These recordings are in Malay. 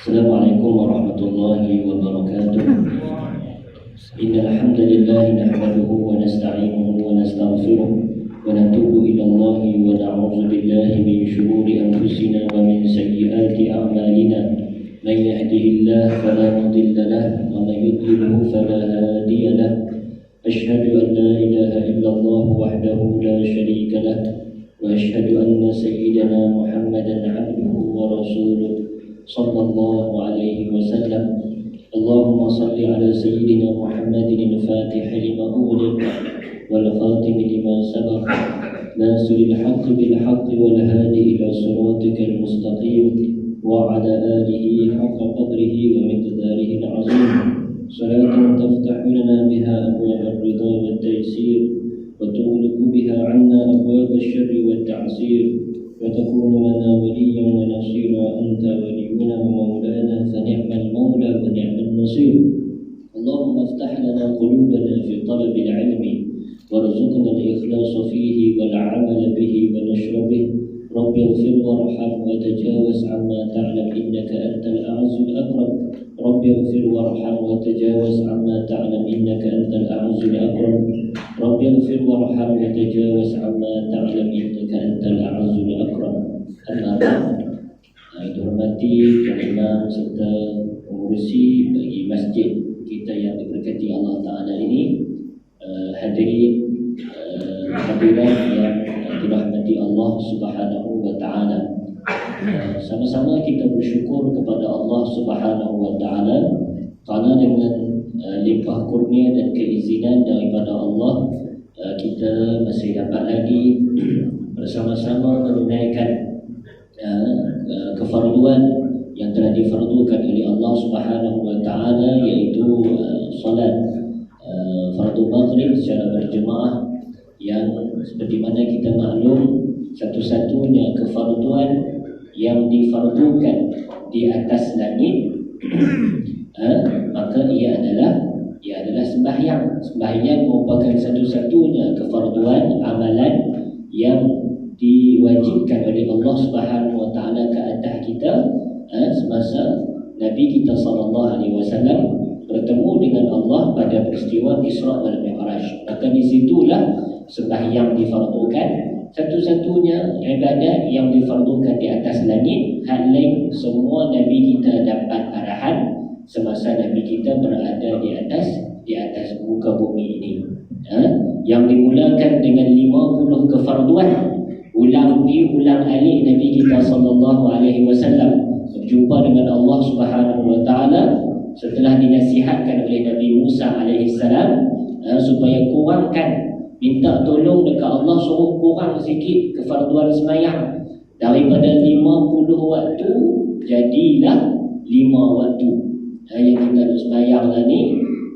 Assalamualaikum warahmatullahi wabarakatuh. Innal hamdalillah nahmaduhu wa nasta'inuhu wa nastaghfiruh wa natubu ila Allah wa na'udzu billahi min shururi anfusina wa min sayyiati a'malina. Man yahdihillahu fala mudilla lahu wa man yudlilhu fala hadiya lahu. Asyhadu an la ilaha illallah wahdahu la syarika lahu wa asyhadu anna sayyidana Muhammadan 'abduhu wa rasuluh sallallahu alaihi wasallam. Allahumma salli ala sayyidina Muhammadin al-Fatih lima ughliq wal khatim lima sabaq nasiril haqqi bil haqqi wal hadi ila siratikal mustaqim wa ala alihi haqqa qadrihi wa miqdarihi al-azim. Salatan taftahu lana biha abwab ar-ridha wat taysir wa tughliqu biha 'anna abwab asy-syarri wat ta'sir وتكون لنا وليا ونصيرا أنت ولينا ومولانا فنعم المولى ونعم النصير. اللهم افتح لنا قلوبنا في طلب العلم وارزقنا الإخلاص فيه والعمل به ونشر به. رب اغفر وارحم وتجاوز عما تعلم إنك أنت الأعز الأكرم. رب اغفر وارحم وتجاوز عما تعلم إنك أنت الأعز الأكرم. رب اغفر وارحم وتجاوز عما تعلم إنك أنت الأعز الأكرم. Amma ba'd. Dihormati imam serta pengurusi bagi masjid kita yang diberkati Allah Ta'ala ini, hadirin hadirat yang dirahmati Allah Subhanahu wa Ta'ala. Sama-sama kita bersyukur kepada Allah Subhanahu wa Ta'ala kerana dengan limpah kurnia dan keizinan daripada Allah, kita masih dapat lagi bersama-sama menunaikan kefarduan yang telah difardukan oleh Allah Subhanahu wa Ta'ala, iaitu solat fardu maghrib secara berjemaah, yang seperti mana kita maklum satu-satunya kefarduan yang difardukan di atas langit maka ia adalah sembahyang. Sembahyang merupakan satu-satunya kefarduan amalan yang diwajibkan oleh Allah Subhanahu wa Ta'ala ke atas kita semasa Nabi kita sallallahu alaihi wasallam bertemu dengan Allah pada peristiwa Isra wal Mi'raj. Maka di situlah sembahyang difardukan, satu-satunya ibadat yang difardukan di atas langit. Hal lain semua Nabi kita dapat arahan semasa Nabi kita berada di atas muka bumi ini. Yang dimulakan dengan 50 kefarduan, ulang alik Nabi kita sallallahu alaihi wasallam berjumpa dengan Allah Subhanahu wa Ta'ala setelah dinasihatkan oleh Nabi Musa alaihi salam supaya kurangkan, minta tolong dekat Allah suruh kurang sikit kefarduan sembahyang daripada 50 waktu jadilah 5 waktu yang kita nak sembahyang lah ni.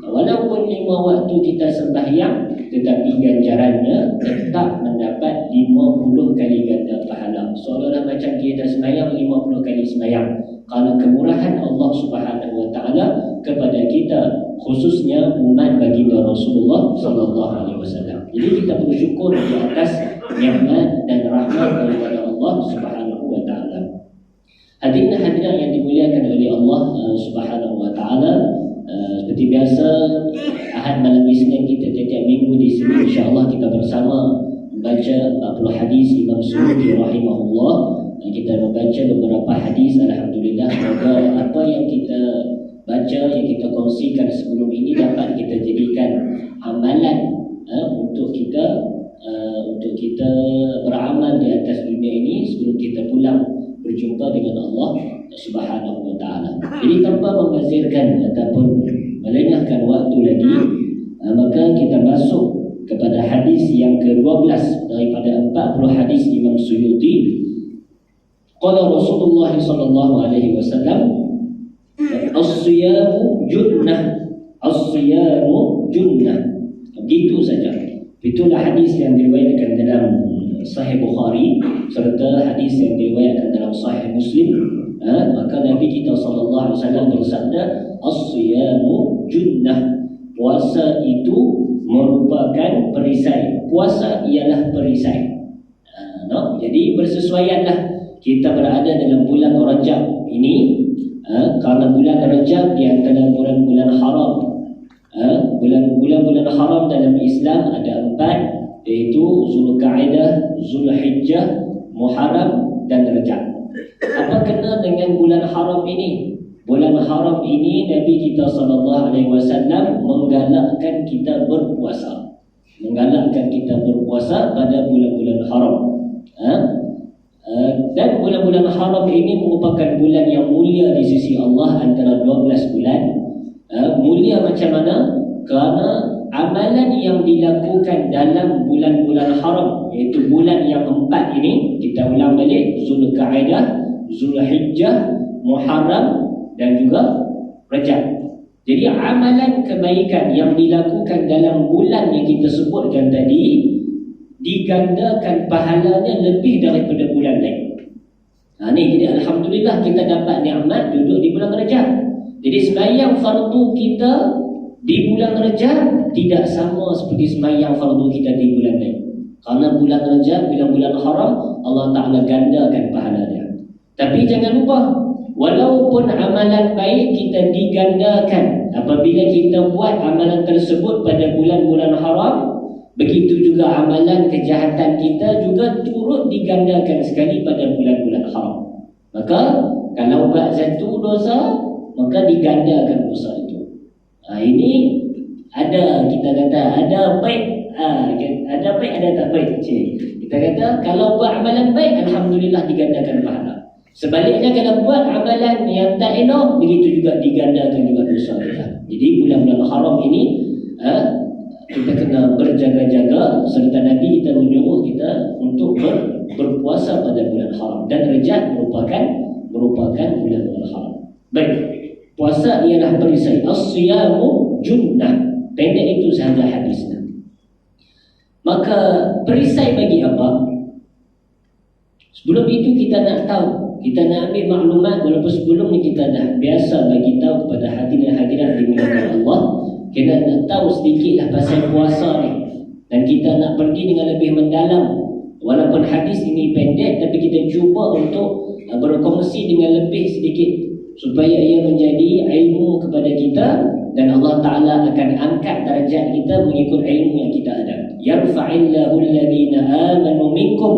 Walaupun 5 waktu kita sembahyang, tetapi ganjarannya tetap mendapat 50 kali ganda pahala. Seolah-olah macam kita sembahyang 50 kali sembahyang. Kerana kemurahan Allah Subhanahu wa Ta'ala kepada kita, khususnya umat baginda Rasulullah sallallahu alaihi wasallam. Jadi kita bersyukur di atas nikmat dan rahmat daripada Allah Subhanahu wa Ta'ala. Hadirin hadirat yang dimuliakan oleh Allah Subhanahu wa Ta'ala, seperti biasa Ahad malam Isnin kita setiap minggu di sini insya-Allah kita bersama membaca 40 hadis Imam Suyuti rahimahullah. Kita membaca beberapa hadis, alhamdulillah. Semoga apa yang kita baca, yang kita kongsikan sebelum ini dapat kita jadikan amalan untuk kita beramal menyingkirkan ataupun melenyahkan waktu lagi, maka kita masuk kepada hadis yang ke-12 daripada 40 hadis Imam Suyuti. Qala Rasulullah sallallahu alaihi wasallam, as-siyamu junnah, as-siyamu junnah. Begitu saja. Itulah hadis yang diriwayatkan dalam Sahih Bukhari serta hadis yang diriwayatkan dalam Sahih Muslim. Maka Nabi kita sallallahu alaihi wasallam bersabda, as-siyamu junnah. Puasa itu merupakan perisai. Puasa ialah perisai. Jadi bersesuaianlah kita berada dalam bulan Rajab ini, kerana bulan Rajab di antara bulan-bulan haram. Bulan-bulan haram dalam Islam ada 4, iaitu Zulkaidah, Zulhijjah, Muharram dan Rajab. Apa kena dengan bulan haram ini? Bulan haram ini Nabi kita sallallahu alaihi wasallam menggalakkan kita berpuasa. Menggalakkan kita berpuasa pada bulan-bulan haram. Dan bulan-bulan haram ini merupakan bulan yang mulia di sisi Allah antara 12 bulan. Mulia macam mana? Kerana amalan yang dilakukan dalam bulan-bulan haram, iaitu bulan yang 4 ini, kita ulang balik, Zulkaidah, Zulhijjah, Muharram dan juga Rajab. Jadi amalan kebaikan yang dilakukan dalam bulan yang kita sebutkan tadi digandakan pahalanya lebih daripada bulan lain. Jadi alhamdulillah kita dapat nikmat duduk di bulan Rajab. Jadi sembahyang fardu kita di bulan Rajab tidak sama seperti sembahyang fardu kita di bulan lain. Kerana bulan Rajab, bulan-bulan haram, Allah Ta'ala gandakan pahalanya. Tapi jangan lupa, walaupun amalan baik kita digandakan, apabila kita buat amalan tersebut pada bulan-bulan haram, begitu juga amalan kejahatan kita juga turut digandakan sekali pada bulan-bulan haram. Maka kalau buat satu dosa, maka digandakan dosa itu. Ini ada, kita kata ada baik, ada baik, ada tak baik. Kita kata kalau buat amalan baik, alhamdulillah digandakan pahala. Sebaliknya kalau buat amalan yang tak elok, begitu juga digandakan juga dosa kita. Jadi bulan-bulan haram ini kita kena berjaga-jaga, serta Nabi kita menyuruh kita untuk berpuasa pada bulan haram, dan Rajab merupakan bulan-bulan haram. Baik, puasa ialah perisai. As-siyamu junnah. Pendek itu sahaja hadisnya. Maka perisai bagi apa? Sebelum itu kita nak tahu, kita nak ambil maklumat, walaupun sebelum ni kita dah biasa bagi tahu kepada hadirin-hadirat dimuliakan Allah. Kita nak tahu sedikitlah pasal puasa ni, dan kita nak pergi dengan lebih mendalam. Walaupun hadis ini pendek, tapi kita cuba untuk berkongsi dengan lebih sedikit, supaya ia menjadi ilmu kepada kita, dan Allah Ta'ala akan angkat darjat kita mengikut ilmu yang kita ada. Yarfa'illahu alladhina amanu minkum.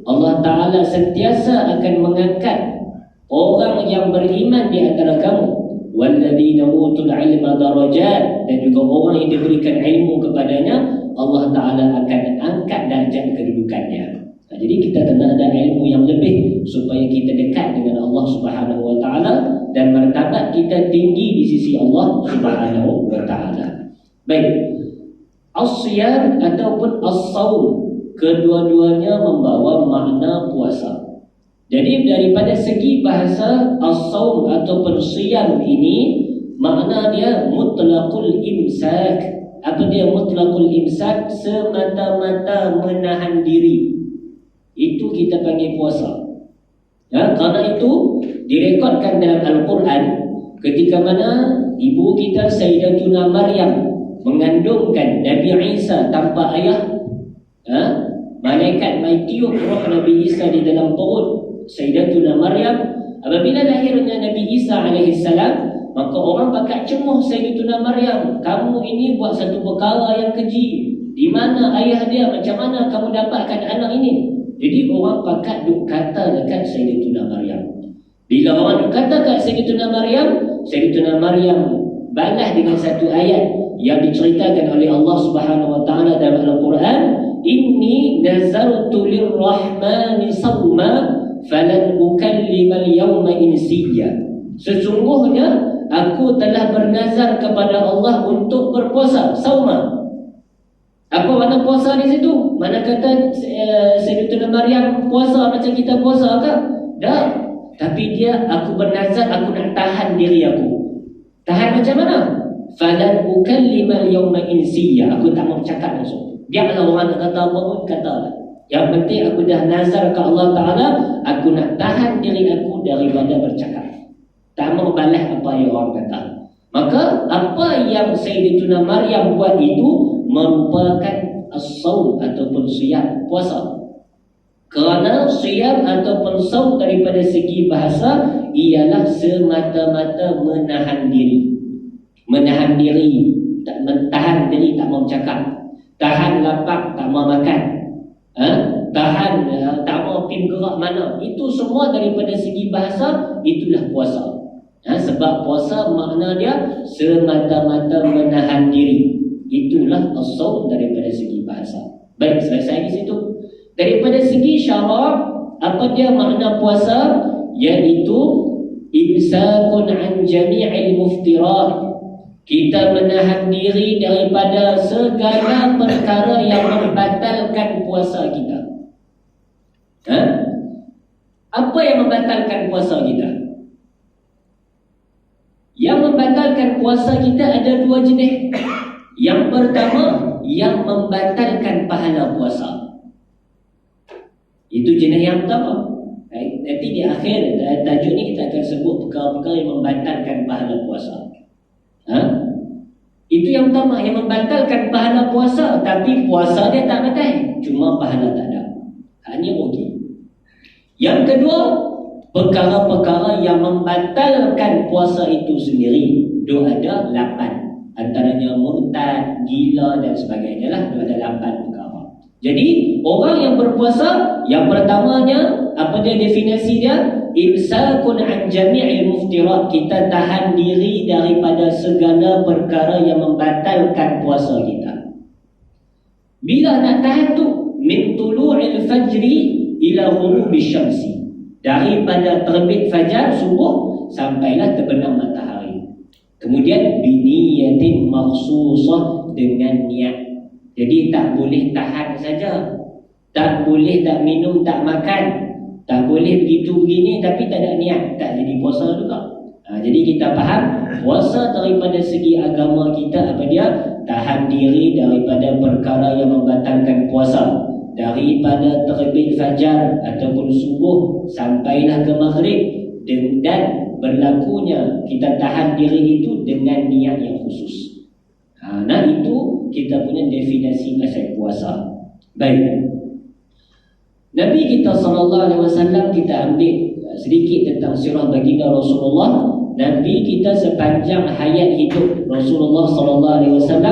Allah Ta'ala sentiasa akan mengangkat orang yang beriman di antara kamu. Walladzina utul ilma darajat, dan juga orang yang diberikan ilmu kepadanya, Allah Ta'ala akan angkat darjat kedudukannya. Jadi kita kena ada ilmu yang lebih supaya kita dekat dengan Allah Subhanahu wa Ta'ala, dan martabat kita tinggi di sisi Allah Subhanahu wa Ta'ala. Baik, as-siyam ataupun as-saum, kedua-duanya membawa makna puasa. Jadi daripada segi bahasa, as-saum ataupun siyam ini makna dia mutlaqul imsak. Apa dia mutlaqul imsak? Semata-mata menahan diri. Itu kita panggil puasa. Kerana itu direkodkan dalam Al-Quran ketika mana ibu kita Sayyidatuna Maryam mengandungkan Nabi Isa tanpa ayah. Malaikat mai tiup roh Nabi Isa di dalam perut Sayyidatuna Maryam. Apabila lahirnya Nabi Isa alaihissalam, maka orang bakal cemuh Sayyidatuna Maryam, kamu ini buat satu perkara yang keji. Di mana ayah dia? Macam mana kamu dapatkan anak ini? Jadi orang pakat duk kata dekat Sayyidatuna Maryam. Bila orang duk kata kat Sayyidatuna Maryam balas dengan satu ayat yang diceritakan oleh Allah Subhanahu wa Ta'ala dalam Al-Quran, inni nazartu lirrahmani sawma falan ukallima al-yawma insiyya. Sesungguhnya aku telah bernazar kepada Allah untuk berpuasa, sauma. Apa makna puasa di situ? Mana kata Sayyidatuna Maryam puasa macam kita puasa ke? Tak. Tapi dia, aku bernazar aku nak tahan diri aku. Tahan macam mana? Falan ukallima al-yawma insiya. Aku tak mau bercakap langsung. Biarlah orang nak kata apa pun katalah. Yang penting aku dah nazar ke Allah Ta'ala, aku nak tahan diri aku daripada bercakap. Tak mau balas apa yang orang kata. Maka apa yang Sayyidatuna Maryam buat itu merupakan as-saum ataupun siyam, puasa. Kerana siyam ataupun saum daripada segi bahasa ialah semata-mata menahan diri. Menahan diri, tak mentahan diri, tak mau bercakap. Tahan lapar, tak mau makan. Tahan tak mau pergi gerak mana. Itu semua daripada segi bahasa itulah puasa. Sebab puasa makna dia semata-mata menahan diri. Itulah as-saum daripada segi bahasa. Baik, selesai di situ. Daripada segi syarak, apa dia makna puasa? Iaitu imsakun an jami'il muftirat. Kita menahan diri daripada segala perkara yang membatalkan puasa kita. Apa yang membatalkan puasa kita? Yang membatalkan puasa kita ada dua jenis. Yang pertama, yang membatalkan pahala puasa. Itu jenis yang pertama. Nanti di akhir tajuk ni kita akan sebut perkara-perkara yang membatalkan pahala puasa. Itu yang pertama, yang membatalkan pahala puasa. Tapi puasa dia tak batal, cuma pahala tak ada. Hanya rugi. Yang kedua, perkara-perkara yang membatalkan puasa itu sendiri. Dia ada 8. Antaranya murtad, gila dan sebagainya lah. Dia ada 8 perkara. Jadi orang yang berpuasa, yang pertamanya, apa dia definisi dia? Imsakun an jami'il muftirat. Kita tahan diri daripada segala perkara yang membatalkan puasa kita. Bila nak tahan tu? Min tulu'il fajri ila ghurubi syamsi. Daripada terbit fajar, subuh, sampailah terbenam matahari. Kemudian biniyatin makhsusah, dengan niat. Jadi tak boleh tahan saja. Tak boleh tak minum, tak makan. Tak boleh begitu begini tapi tak ada niat. Tak jadi puasa juga. Jadi kita faham puasa daripada segi agama kita apa dia? Tahan diri daripada perkara yang membatalkan puasa. Daripada terbit fajar ataupun subuh sampailah ke maghrib. Dan berlakunya kita tahan diri itu dengan niat yang khusus. Nah itu kita punya definisi pasal puasa. Baik. Nabi kita SAW, kita ambil sedikit tentang sirah baginda Rasulullah. Nabi kita sepanjang hayat hidup Rasulullah SAW,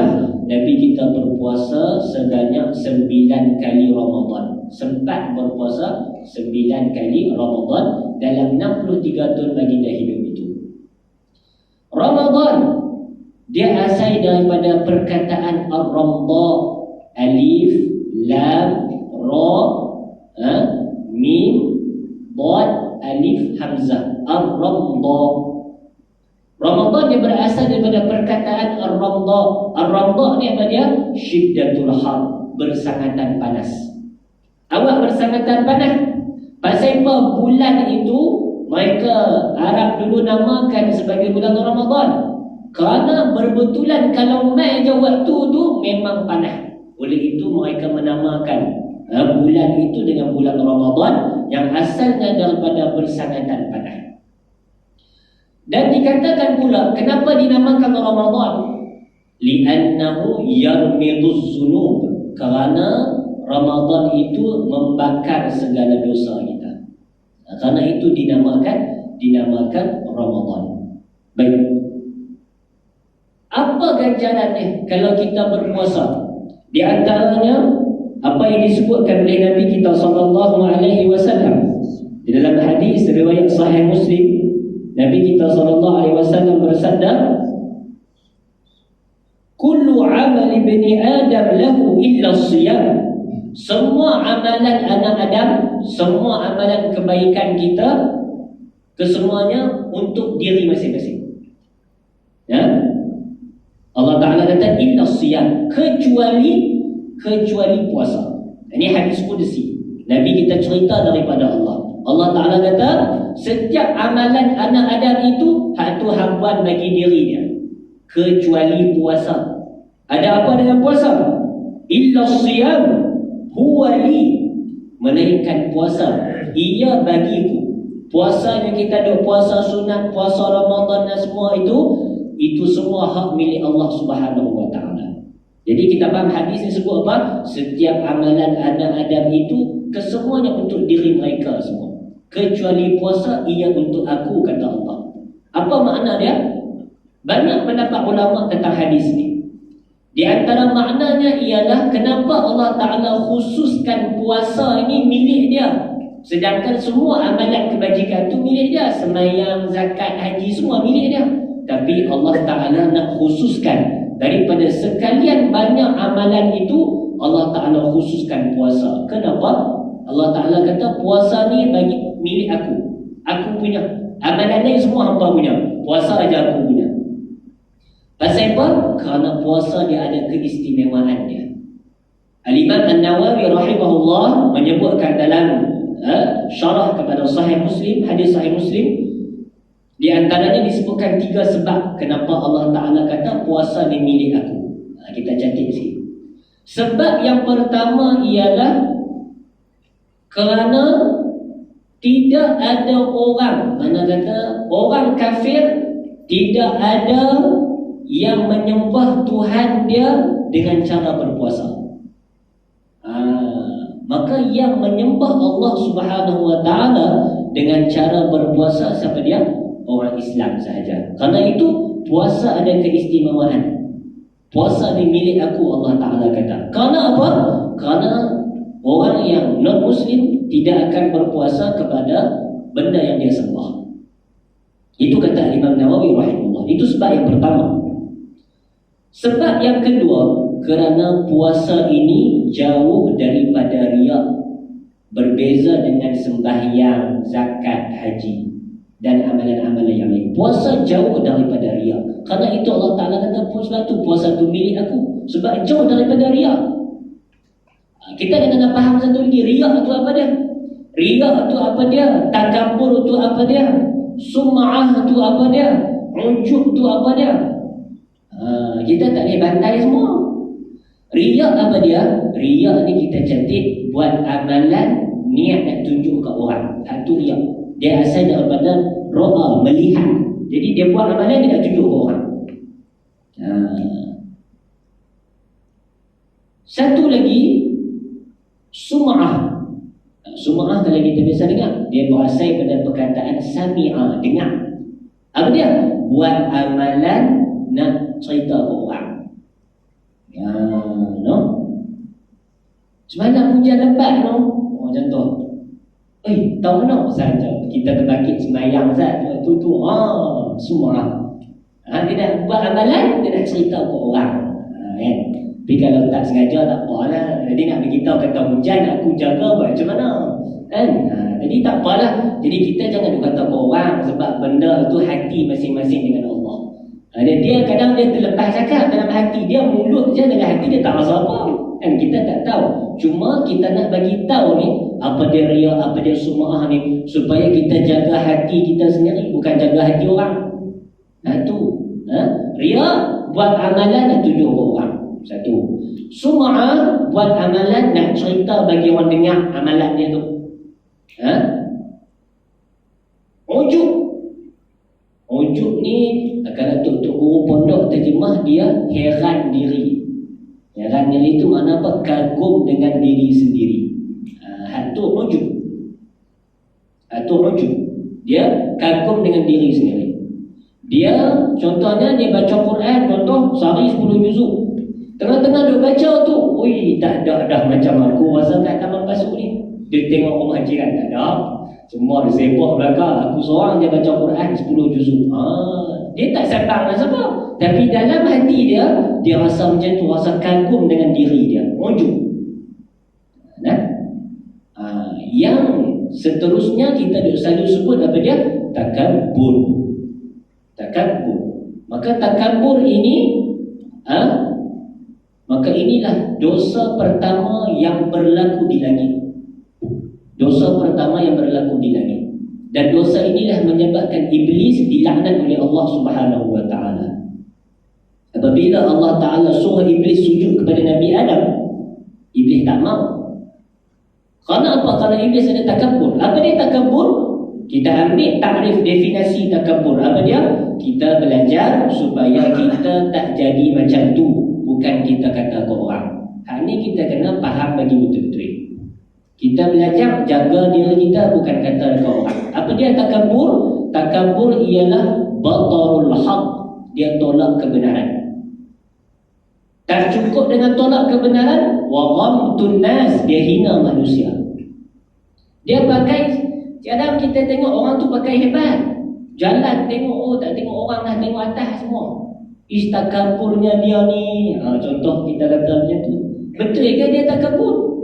Nabi kita berpuasa sebanyak 9 kali Ramadan. Sempat berpuasa 9 kali Ramadan dalam 63 tahun baginda hidup itu. Ramadan dia asal daripada perkataan Ar-Ramda, alif, lam, ra, mim, dad, alif, hamzah. Ar-Ramda. Ramadan dia berasal daripada perkataan Ar-Ramda. Ar-Ramda ni apa dia? Syiddatul har, bersangatan panas. Awak bersangatan panas. Pasal apa bulan itu mereka Arab dulu namakan sebagai bulan Ramadan? Kerana berbetulan kalau naik je waktu tu memang panas. Oleh itu mereka menamakan bulan itu dengan bulan Ramadan yang asalnya daripada bersangatan panas. Dan dikatakan pula kenapa dinamakan Ramadan? Li'annahu yarmiduz zunub. Kerana Ramadan itu membakar segala dosa kita. Kerana itu dinamakan Ramadan. Baik. Apa ganjarannya kalau kita berpuasa? Di antaranya apa yang disebutkan oleh Nabi kita SAW di dalam hadis riwayat Sahih Muslim, Nabi kita SAW bersabda, "Kullu amal ibni Adam lahu illa as-siyam." Semua amalan anak Adam, semua amalan kebaikan kita, kesemuanya untuk diri masing-masing. Ya, Allah Ta'ala kata illa siyam, kecuali puasa. Ini hadis qudsi. Nabi kita cerita daripada Allah. Allah Ta'ala kata setiap amalan anak Adam itu hak tu hampan bagi diri dia, kecuali puasa. Ada apa dengan puasa? Illa siyam huwa li, melainkan puasa ia bagiku. Puasa yang kita ada, puasa sunat, puasa Ramadan dan semua itu semua hak milik Allah Subhanahu wa Ta'ala. Jadi kita faham hadis ni sebut apa? Setiap amalan anak Adam itu kesemuanya untuk diri mereka semua, kecuali puasa ia untuk aku, kata Allah. Apa makna dia? Banyak pendapat ulama tentang hadis ni. Di antara maknanya ialah kenapa Allah Ta'ala khususkan puasa ini milik dia, sedangkan semua amalan kebajikan itu milik dia. Sembahyang, zakat, haji semua milik dia. Tapi Allah Ta'ala nak khususkan daripada sekalian banyak amalan itu, Allah Ta'ala khususkan puasa. Kenapa? Allah Ta'ala kata puasa ni bagi milik aku punya. Amalan lain semua hamba punya, puasa aja aku punya. Pasal apa? Kerana puasa dia ada keistimewaan dia. Al-Imam An-Nawawi rahimahullah menyebutkan dalam syarah kepada Sahih Muslim, hadis Sahih Muslim, di antaranya disebutkan 3 sebab kenapa Allah Ta'ala kata puasa ni milik aku. Kita catat sikit. Sebab yang pertama ialah kerana tidak ada orang, mana kata orang kafir, tidak ada yang menyembah Tuhan dia dengan cara berpuasa. Maka yang menyembah Allah Subhanahu wa Ta'ala dengan cara berpuasa siapa dia? Orang Islam sahaja. Kerana itu puasa ada keistimewaan. Puasa ni milik aku, Allah Ta'ala kata. Kerana apa? Kerana orang yang non-Muslim tidak akan berpuasa kepada benda yang dia sembah. Itu kata Imam Nawawi rahimahullah. Itu sebab yang pertama. Sebab yang kedua, kerana puasa ini jauh daripada riya, berbeza dengan sembahyang, zakat, haji dan amalan-amalan yang lain. Puasa jauh daripada riya. Kerana itu Allah Ta'ala kata puasa tu milik aku, sebab jauh daripada riya. Kita kena faham satu lagi, riya tu apa dia? Riya tu apa dia? Takabur tu apa dia? Sum'ah tu apa dia? Ujub tu apa dia? Kita tak boleh bantai semua. Riya apa dia? Riya ni kita cantik buat amalan, niat nak tunjuk ke orang. Itu riya. Dia asal daripada ro'a, melihat. Jadi dia buat amalan, dia nak tunjuk ke orang. Satu lagi, sum'ah. Sum'ah kalau kita biasa dengar, dia berasal pada perkataan sami'ah, dengar. Apa dia? Buat amalan nak cerita ke orang. No? Macam mana hujan lebat, no? Contoh, tahu no? Saja kita terbakit sembahyang Ustaz, tu semua. Dia nak buat amalan, dia nak cerita ke orang. Kan? Tapi kalau tak sengaja tak apalah. Jadi nak beritahu kata hujan, aku jaga buat macam mana? Kan? Jadi tak apalah. Jadi kita jangan kata ke orang, sebab benda itu hati masing-masing dengan Allah. Dia kadang dia terlepas cakap dalam hati dia, mulut je dengan hati dia tak rasa apa. Kan kita tak tahu. Cuma kita nak bagi tahu ni apa dia riya, apa dia sum'ah ni, supaya kita jaga hati kita sendiri, bukan jaga hati orang. Riya buat amalan nak tunjuk ke orang. Satu. Sum'ah buat amalan nak cerita bagi orang dengar amalan dia tu. Ujub ni kalau tok guru pondok terjemah dia heran diri. Heran diri itu makna apa? Kagum dengan diri sendiri. Itu ujub. Dia kagum dengan diri sendiri. Dia contohnya dia baca Quran, contoh sehari 10 juzuk. Tengah-tengah dia baca tu, tak ada dah macam aku rasa kat taman pasuk ni. Dia tengok rumah jiran, tak ada. Semua dia sibuk belakang. Aku seorang je baca Quran 10 juzuk. Dia tak sembang dengan siapa. Tapi dalam hati dia rasa macam tu, rasa kagum dengan diri dia. Ujub. Yang seterusnya kita selalu sebut apa dia? Takabur. Maka takabur ini maka inilah dosa pertama yang berlaku di langit. Dosa pertama yang berlaku di langit. Dan dosa inilah menyebabkan iblis dilaknat oleh Allah Subhanahu wa taala. Apabila Allah Taala suruh iblis sujud kepada Nabi Adam, iblis tak mau. Kerana apa? Kerana iblis ada takabur. Apa dia takabur? Kita ambil takrif definisi takabur. Apa dia? Kita belajar supaya kita tak jadi macam tu. Bukan kita kata ke orang. Hal ni kita kena faham bagi betul-betul. Kita belajar jaga diri kita, bukan kata ke orang. Apa dia takabur? Takabur ialah batarul haq. Dia tolak kebenaran. Tak cukup dengan tolak kebenaran, wa ghamtun nas, dia hina manusia. Dia pakai, kadang kita tengok orang tu pakai hebat. Jalan tengok, tak tengok orang dah, tengok atas semua. Takaburnya dia ni, contoh kita kata macam tu. Betul ke dia takabur?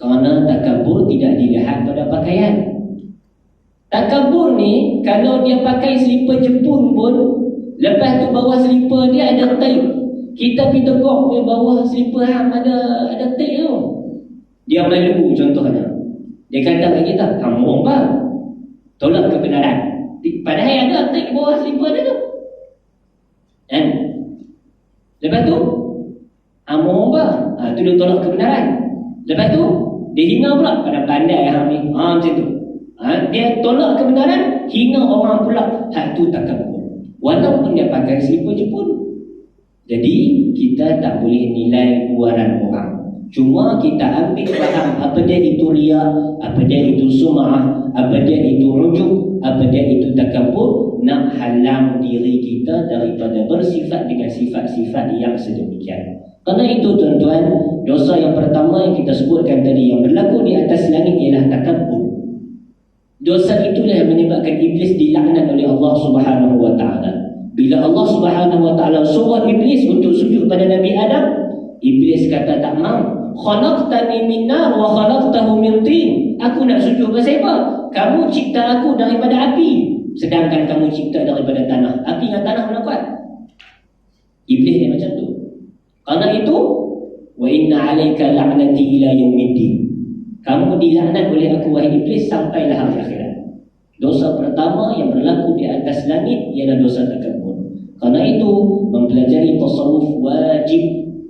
Kerana takabur tidak dilihat pada pakaian. Takabur ni, kalau dia pakai selipar Jepun pun, lepas tu bawah selipar dia ada tape. Kita pergi tegak dia bawah selipar ada tape tu. Dia malu contohnya. Dia kata kat kita, kamu bang, tolak kebenaran. Padahal ada tape bawah selipar dia tu. Kan? Lepas tu, kamu bang, tu dia tolak kebenaran. Lepas tu, dia hina pula pada pandai yang ni. Macam tu. Dia tolak kebenaran, hina orang pula. Hak tu takabur. Walaupun dia pakai selipar Jepun. Jadi kita tak boleh nilai luaran orang. Cuma kita ambil faham apa dia itu riya, apa dia itu sum'ah, apa dia itu rujuk, apa dia itu takabur. Nak halang diri kita daripada bersifat dengan sifat-sifat yang sedemikian. Kerana itu tuan-tuan, dosa yang pertama yang kita sebutkan tadi yang berlaku di atas langit ialah takabur. Dosa itulah yang menyebabkan iblis dilaknat oleh Allah Subhanahu wa taala. Bila Allah Subhanahu wa taala suruh iblis untuk sujud pada Nabi Adam, iblis kata tak mau. Khalaqtani min nar wa khalaqtahu min tin. Aku nak sujud pasal apa? Kamu cipta aku daripada api, sedangkan kamu cipta daripada tanah. Api dengan tanah mana kuat? Iblis ni macam tu. Karena itu, wa inna 'alaika la'nati ila yaumiddin. Kamu dilaknat oleh aku wahai iblis sampailah hari akhirat. Dosa pertama yang berlaku di atas langit ialah dosa takabur. Karena itu mempelajari tasawuf wajib.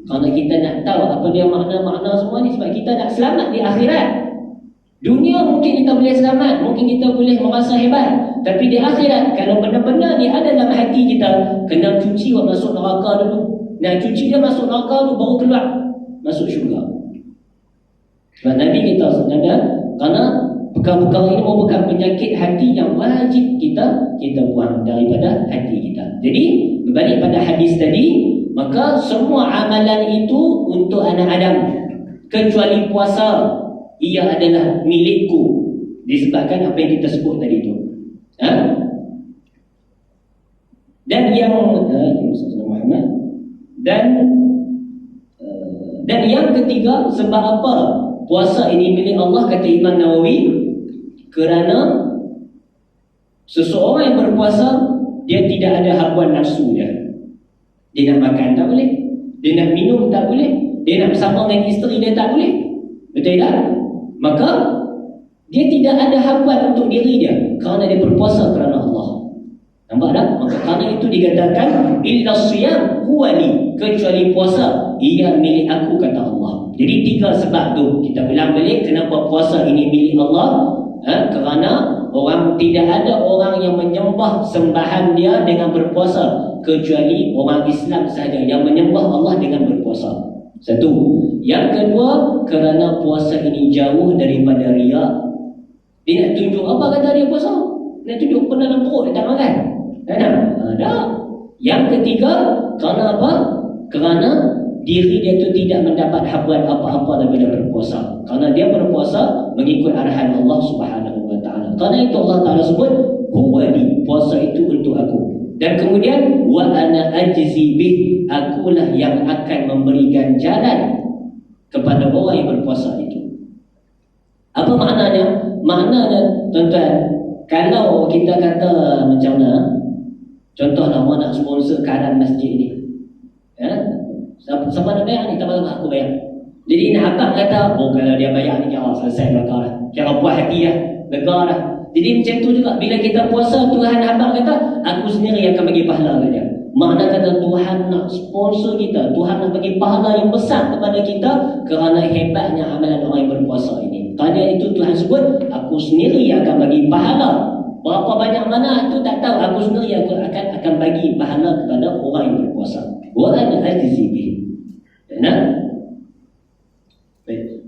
Kerana kita nak tahu apa dia makna-makna semua ni, sebab kita nak selamat di akhirat. Dunia mungkin kita boleh selamat, mungkin kita boleh merasa hebat, tapi di akhirat kalau benar-benar ni ada dalam hati kita, kena cuci buat masuk neraka dulu. Nak cuci dia masuk neraka dulu baru keluar masuk syurga. Sebab Nabi kita sebenarnya, kerana perkara-perkara ini merupakan penyakit hati yang wajib kita buang daripada hati kita. Jadi berbalik pada hadis tadi, maka semua amalan itu untuk anak Adam kecuali puasa, ia adalah milikku, disebabkan apa yang kita sebut tadi itu. Dan yang Muhammad dan yang ketiga, sebab apa puasa ini milik Allah, kata Imam Nawawi, kerana seseorang yang berpuasa dia tidak ada haluan nafsu dia. Dia nak makan tak boleh, dia nak minum tak boleh, dia nak bersama dengan isteri dia tak boleh. Betul tak? Maka dia tidak ada haluan untuk diri dia kerana dia berpuasa kerana Allah. Nampak tak? Maka kerana itu dikatakan illa siyam huwa li, kecuali puasa ia milik aku, kata Allah. Jadi tiga sebab tu kita ulang balik kenapa puasa ini milik Allah. Kerana tidak ada orang yang menyembah sembahan dia dengan berpuasa kecuali orang Islam sahaja yang menyembah Allah dengan berpuasa. Satu. Yang kedua, kerana puasa ini jauh daripada riya. Dia nak tunjuk apa kata dia puasa? Nak tunjuk dalam perut dia tak makan. Ada. Yang ketiga, kerana apa? Kerana diri dia tu tidak mendapat habuan apa-apa daripada berpuasa. Kerana dia berpuasa mengikut arahan Allah Subhanahu wa taala. Kerana itu Allah Taala sebut huwa li, puasa itu untuk aku. Dan kemudian wa ana ajzi bih, akulah yang akan memberi ganjaran kepada orang yang berpuasa itu. Apa maknanya? Maknanya tuan-tuan, kalau kita kata macam mana, Contohlah orang nak sponsor keadaan masjid ni. Siapa nak bayar ni? Tak apa, aku bayar. Jadi nak abang kata, oh kalau dia bayar ni jangan selesai belakang dah. Jangan puas hati dah, lega dah. Jadi macam tu juga bila kita puasa, Tuhan abang kata, aku sendiri akan bagi pahala ke dia. Makna kata Tuhan nak sponsor kita, Tuhan nak bagi pahala yang besar kepada kita kerana hebatnya amalan orang yang berpuasa ini. Kerana itu Tuhan sebut, aku sendiri akan bagi pahala. Berapa banyak mana tu tak tahu, aku sendiri aku akan bagi pahala kepada orang yang berpuasa. Wa ana ajzi bih. Nah.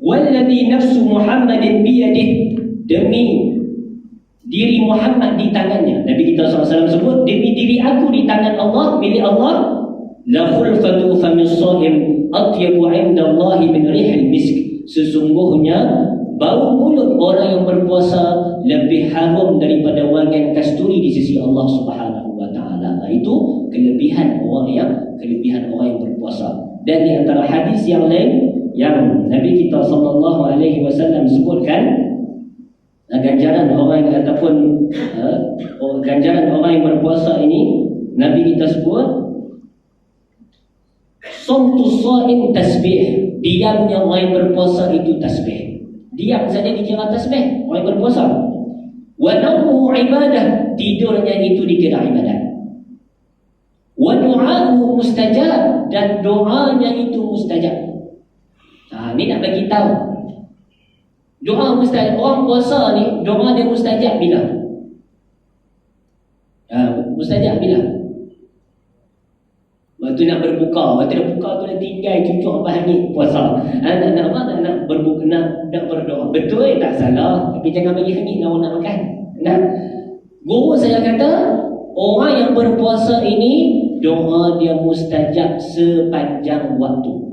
Walladhi nafsu Muhammadin biyadih, demi diri Muhammad di tangannya. Nabi kita SAW sebut, demi diri aku di tangan Allah, milik Allah, la khulfatu famis shaim atyabu 'inda Allah min rihil misk. Sesungguhnya bau mulut orang yang berpuasa lebih harum daripada wangian kasturi di sisi Allah Subhanahu wa taala. Itu kelebihan orang yang berpuasa. Dan di antara hadis yang lain yang Nabi kita sallallahu alaihi wasallam sebutkan, ganjaran orang yang ataupun ganjaran orang yang berpuasa ini, Nabi kita sebut sumtu shaim tasbih, diamnya orang yang berpuasa itu tasbih. Diam saja dikira tasbih orang yang berpuasa. Wa naumu ibadah, tidurnya itu dikira ibadat. Wa du'a'u mustajab, dan doanya itu mustajab. Ni nak bagi tahu. Doa mustajab. Orang puasa ni, doa dia mustajab bila? Mustajab bila? Waktu nak berbuka. Waktu nak buka tu dah tinggal cucuk apa hari puasa. Nak berbuka, nak berdoa. Betul tak salah. Tapi jangan bagi hangit nak makan. Guru saya kata, orang yang berpuasa ini, doa dia mustajab sepanjang waktu.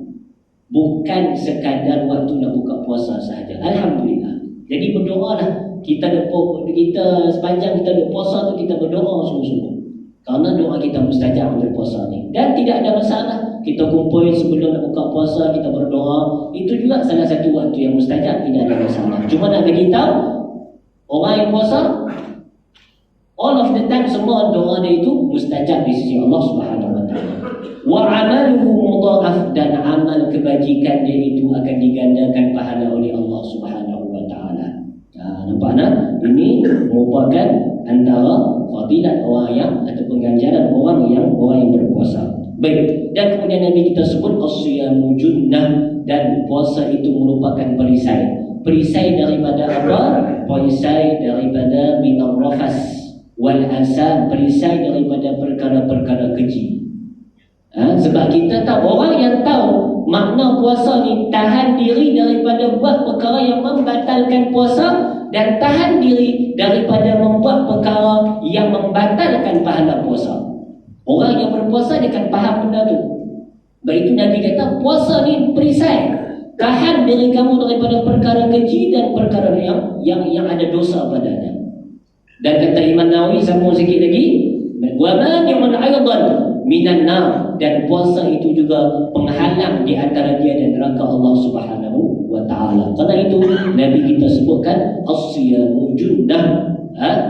Bukan sekadar waktu nak buka puasa sahaja. Alhamdulillah. Jadi berdoalah. Kita sepanjang kita ada puasa tu, kita berdoa sungguh-sungguh. Kerana doa kita mustajab untuk puasa ni. Dan tidak ada masalah. Kita kumpul sebelum nak buka puasa, kita berdoa. Itu juga salah satu waktu yang mustajab, tidak ada masalah. Cuma nak bagi tahu, orang yang puasa, all of the time semua doa dia itu mustajab di sisi Allah Subhanahu wa taala. Wa amaluhu mudha'af, dan amal kebajikan dia itu akan digandakan pahala oleh Allah Subhanahu wa taala. Nampak tak? Ini merupakan antara fadilat orang yang ataupun ganjaran orang yang berpuasa. Baik, dan kemudian Nabi kita sebut as-siyamu junnah, dan puasa itu merupakan perisai. Perisai daripada apa? Perisai daripada minar rafas wal asam, perisai daripada perkara-perkara keji. Sebab kita tahu, orang yang tahu makna puasa ni, tahan diri daripada buat perkara yang membatalkan puasa, dan tahan diri daripada membuat perkara yang membatalkan pahala puasa. Orang yang berpuasa dia akan faham benda tu. Sebab itu Nabi kata puasa ni perisai. Tahan diri kamu daripada perkara keji dan perkara yang ada dosa padanya. Dan kata Imam Nawawi, sambung sikit lagi, wa man yaman aidan minan nar, dan puasa itu juga penghalang di antara dia dan neraka Allah Subhanahu wa taala. Karena itu Nabi kita sebutkan as-siyamu junnah.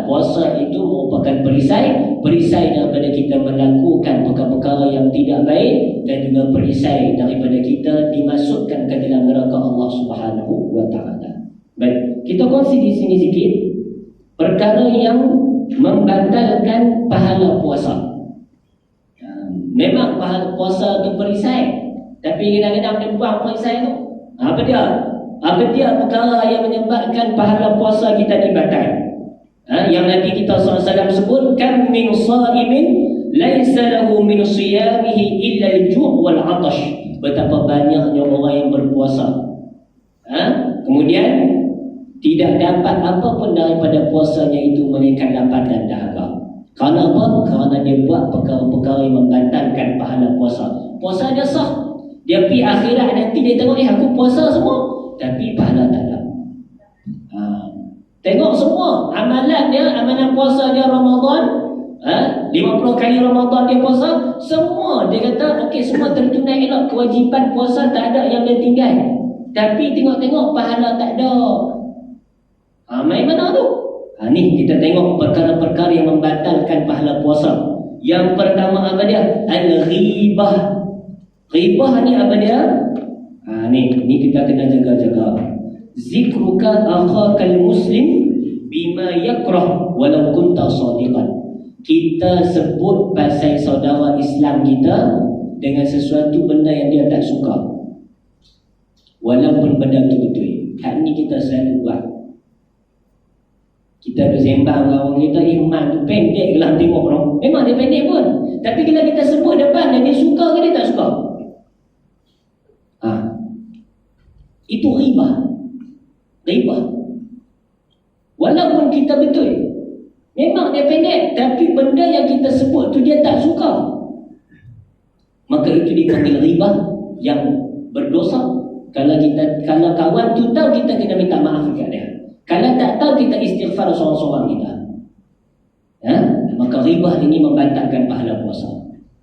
Puasa itu merupakan perisai daripada kita melakukan perkara-perkara yang tidak baik, dan juga perisai daripada kita dimasukkan ke dalam neraka Allah Subhanahu wa taala. Baik, kita kongsi di sini sikit perkara yang membatalkan pahala puasa. Memang pahala puasa itu perisai, tapi kadang-kadang dia buang perisai itu. Apa dia perkara yang menyebabkan pahala puasa kita dibatal? Yang Nabi kita SAW sebut, kam min sha'imin laisa lahu min siyamihi illa al-ju' wal 'atash. Betapa banyaknya orang yang berpuasa, kemudian tidak dapat apa pun daripada puasanya itu melainkan lapar dan dahaga. Kerana apa? Kerana dia buat perkara-perkara yang membatalkan pahala puasa. Puasa dia sah, dia pergi akhirat nanti dia tengok, aku puasa semua tapi pahala tak ada. Tengok semua amalan dia, amalan puasa dia Ramadan, 50 kali Ramadan dia puasa, semua dia kata okey, semua tertunai elok, kewajipan puasa tak ada yang dia tinggal. Tapi tengok-tengok pahala tak ada. Main mana tu? Ni kita tengok perkara-perkara yang membatalkan pahala puasa. Yang pertama apa dia? Al-ghibah. Ghibah ni apa dia? Ni kita kena jaga-jaga. Zikruka akhakal muslim bima yakrah walau kunta sadiqan. Kita sebut pasal saudara Islam kita dengan sesuatu benda yang dia tak suka, walaupun benda tu betul. Hak ni kita selalu buat. Kita ada sembang dengan orang kita, iman tu pendek lah tengok orang. Memang dia pendek pun, tapi bila kita sebut depan dia suka ke dia tak suka? Itu ghibah. Ghibah. Walaupun kita betul, memang dia pendek, tapi benda yang kita sebut tu dia tak suka, maka itu dipanggil ghibah yang berdosa. Kalau kawan tu tahu, kita kena minta maaf dekat dia. Kalau tak tahu, kita istighfar seorang-seorang kita. Maka ghibah ini membatalkan pahala puasa.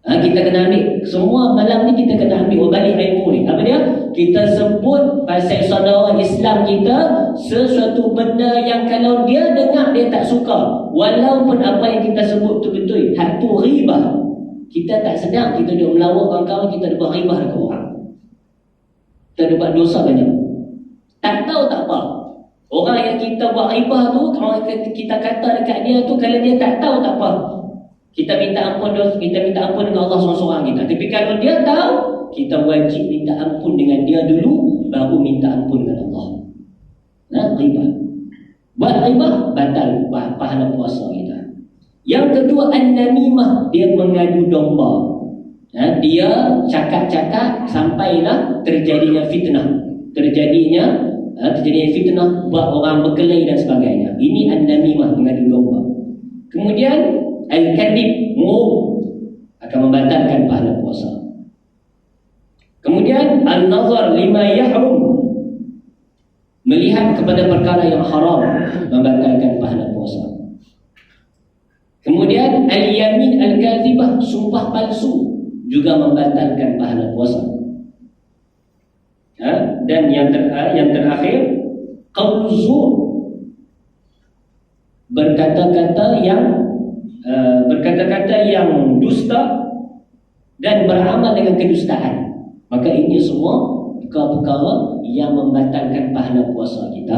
Kita kena ambil semua malam ni, kita kena ambil balik ilmu ni. Apa dia? Kita sebut pasal saudara Islam kita sesuatu benda yang kalau dia dengar dia tak suka, walaupun apa yang kita sebut tu betul, hak tu ghibah. Kita tak sedar, kita duk melawak kawan-kawan, kita duk ghibah dekat orang. Kita duk buat dosa banyak. Tak tahu tak apa. Orang yang kita buat ghibah tu, orang kita kata dekat dia tu, kalau dia tak tahu tak apa, kita minta ampun dengan Allah seorang-seorang kita. Tapi kalau dia tahu, kita wajib minta ampun dengan dia dulu, baru minta ampun dengan Allah. Ghibah. Buat ghibah, batal pahala puasa kita. Yang kedua, an-namimah, dia mengadu domba. Dia cakap-cakap sampailah terjadinya fitnah. Terjadinya fitnah, buat orang berkelahi dan sebagainya. Ini an-namimah, mengadu domba. Kemudian al-kadhib, akan membatalkan pahala puasa. Kemudian al-nazar lima yahrum, melihat kepada perkara yang haram, membatalkan pahala puasa. Kemudian al-yamin al-kadhibah, sumpah palsu, juga membatalkan pahala puasa. Dan yang terakhir qaul zur, berkata-kata yang dusta dan beramal dengan kedustaan. Maka ini semua perkara-perkara yang membatalkan pahala puasa kita.